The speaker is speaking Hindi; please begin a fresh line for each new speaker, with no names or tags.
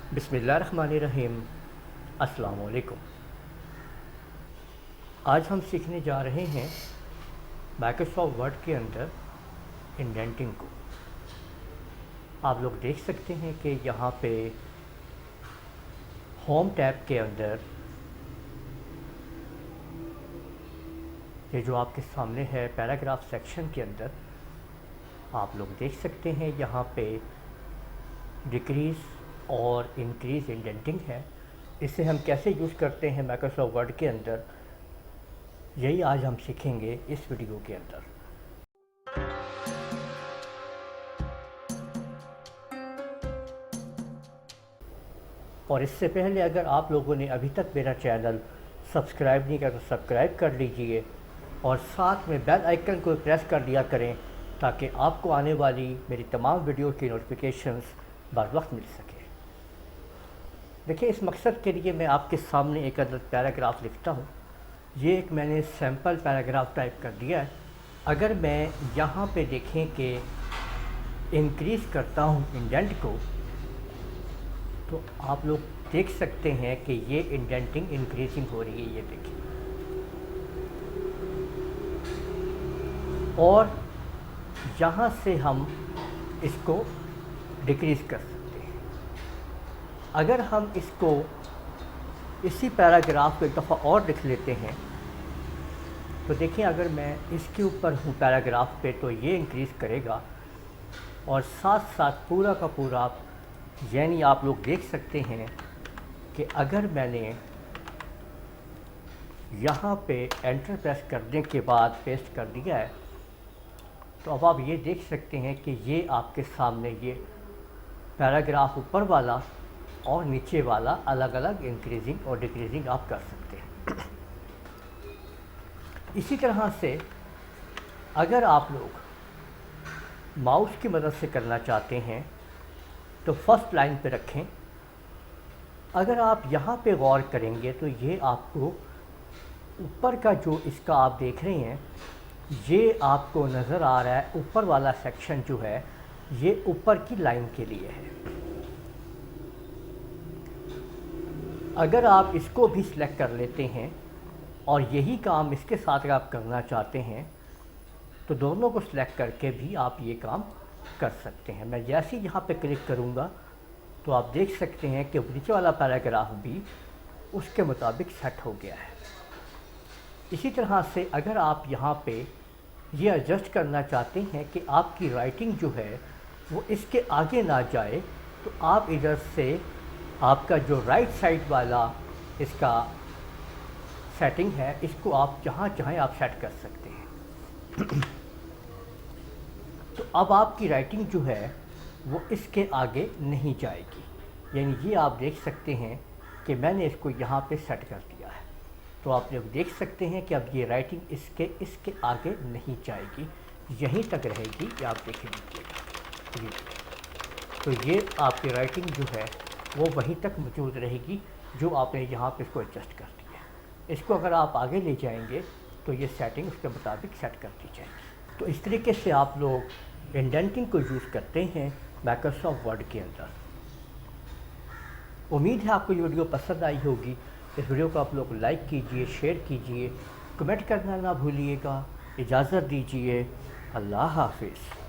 बिस्मिल्लाहिर्रहमानिर्रहीम। अस्सलाम वालेकुम। आज हम सीखने जा रहे हैं माइक्रोसॉफ्ट वर्ड के अंदर इंडेंटिंग को। आप लोग देख सकते हैं कि यहाँ पे होम टैब के अंदर ये जो आपके सामने है पैराग्राफ सेक्शन के अंदर आप लोग देख सकते हैं यहाँ पे डिक्रीज़ और इंक्रीज़ इंडेंटिंग है। इसे हम कैसे यूज़ करते हैं माइक्रोसॉफ्ट वर्ड के अंदर, यही आज हम सीखेंगे इस वीडियो के अंदर। और इससे पहले अगर आप लोगों ने अभी तक मेरा चैनल सब्सक्राइब नहीं किया तो सब्सक्राइब कर लीजिए और साथ में बेल आइकन को प्रेस कर दिया करें ताकि आपको आने वाली मेरी तमाम वीडियो की नोटिफिकेशंस बर वक्त मिल सके। देखिए, इस मकसद के लिए मैं आपके सामने एक अदद पैराग्राफ लिखता हूँ। ये एक मैंने सैम्पल पैराग्राफ टाइप कर दिया है। अगर मैं यहाँ पे देखें कि इंक्रीज़ करता हूँ इंडेंट को, तो आप लोग देख सकते हैं कि ये इंडेंटिंग इंक्रीजिंग हो रही है, ये देखिए। और यहाँ से हम इसको डिक्रीज़ कर सकते हैं। अगर हम इसको इसी पैराग्राफ को एक दफ़ा और लिख लेते हैं तो देखिए, अगर मैं इसके ऊपर हूँ पैराग्राफ पे तो ये इंक्रीज़ करेगा और साथ साथ पूरा का पूरा, यानी आप लोग देख सकते हैं कि अगर मैंने यहाँ पे एंटर प्रेस करने के बाद पेस्ट कर दिया है तो अब आप ये देख सकते हैं कि ये आपके सामने ये पैराग्राफ ऊपर वाला और नीचे वाला अलग अलग इंक्रीजिंग और डिक्रीजिंग आप कर सकते हैं। इसी तरह से अगर आप लोग माउस की मदद से करना चाहते हैं तो फर्स्ट लाइन पे रखें। अगर आप यहाँ पे गौर करेंगे तो ये आपको ऊपर का जो इसका आप देख रहे हैं, ये आपको नज़र आ रहा है ऊपर वाला सेक्शन जो है ये ऊपर की लाइन के लिए है। अगर आप इसको भी सिलेक्ट कर लेते हैं और यही काम इसके साथ अगर आप करना चाहते हैं तो दोनों को सिलेक्ट करके भी आप ये काम कर सकते हैं। मैं जैसे ही यहाँ पे क्लिक करूँगा तो आप देख सकते हैं कि नीचे वाला पैराग्राफ भी उसके मुताबिक सेट हो गया है। इसी तरह से अगर आप यहाँ पे ये एडजस्ट करना चाहते हैं कि आपकी राइटिंग जो है वो इसके आगे ना जाए तो आप इधर से आपका जो राइट साइड वाला इसका सेटिंग है इसको आप जहाँ चाहें आप सेट कर सकते हैं। तो अब आपकी राइटिंग जो है वो इसके आगे नहीं जाएगी, यानी ये आप देख सकते हैं कि मैंने इसको यहाँ पे सेट कर दिया है। तो आप लोग देख सकते हैं कि अब ये राइटिंग इसके आगे नहीं जाएगी, यहीं तक रहेगी। ये आप देख लीजिएगा, तो ये आपकी राइटिंग जो है वो वहीं तक मौजूद रहेगी जो आपने यहाँ पे इसको एडजस्ट कर दिया है। इसको अगर आप आगे ले जाएंगे तो ये सेटिंग उसके मुताबिक सेट कर दी जाएगी। तो इस तरीके से आप लोग इंडेंटिंग को यूज़ करते हैं माइक्रोसॉफ्ट वर्ड के अंदर। उम्मीद है आपको ये वीडियो पसंद आई होगी। इस वीडियो को आप लोग लाइक कीजिए, शेयर कीजिए, कमेंट करना ना भूलिएगा। इजाज़त दीजिए। अल्लाह हाफिज़।